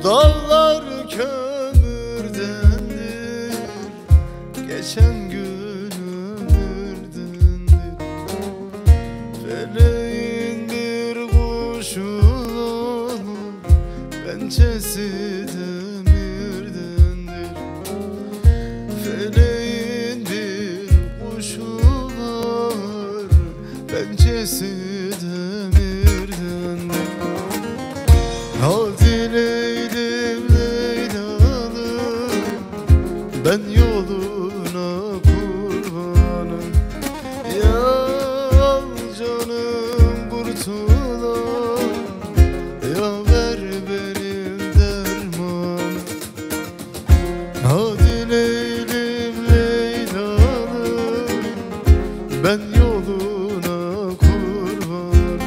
Dağlar kömürdendir, geçen gün ömürdendir. Feleğin bir kuşu olur, pençesi demirdendir. Feleğin bir kuşu var, pençesi demirdendir. Hadi Leylim Leylalım, ben yoluna kurbanım. Ya al canım kurtulan, ya ver benim dermanım. Hadi Leylim Leylalım, ben yoluna kurbanım.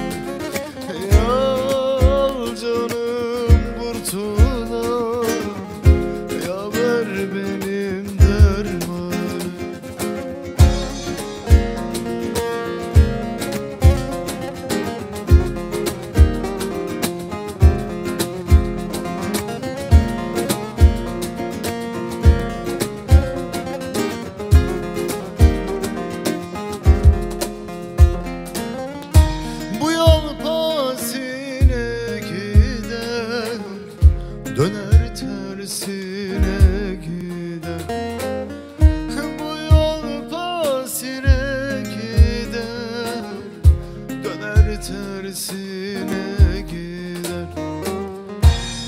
Ya al canım kurtulan, ya ver benim dermanım. Bu yol pasine gider, döner tersine gider. Bu yol pasine gider, döner tersine gider.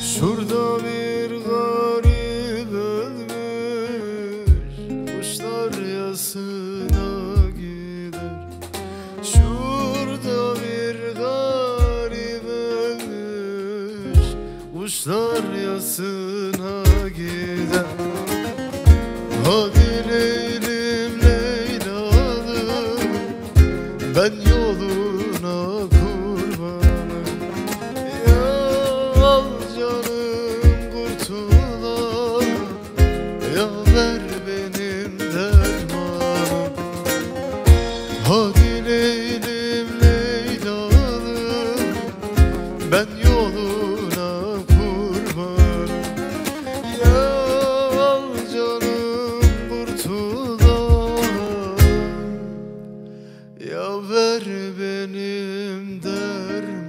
Şurada bir garip ölmüş, kuşlar yasına gider. Şurada bir garip ölmüş, kuşlar yasına gider. Hadi Leylim Leylalım, ben yoluna kurbanım. Ya al canım kurtulan, ya ver benim dermanım. Hadi Leylim Leylalım, ben yoluna kurbanım. Ya al canım kurtulan, ya ver benim dermanım.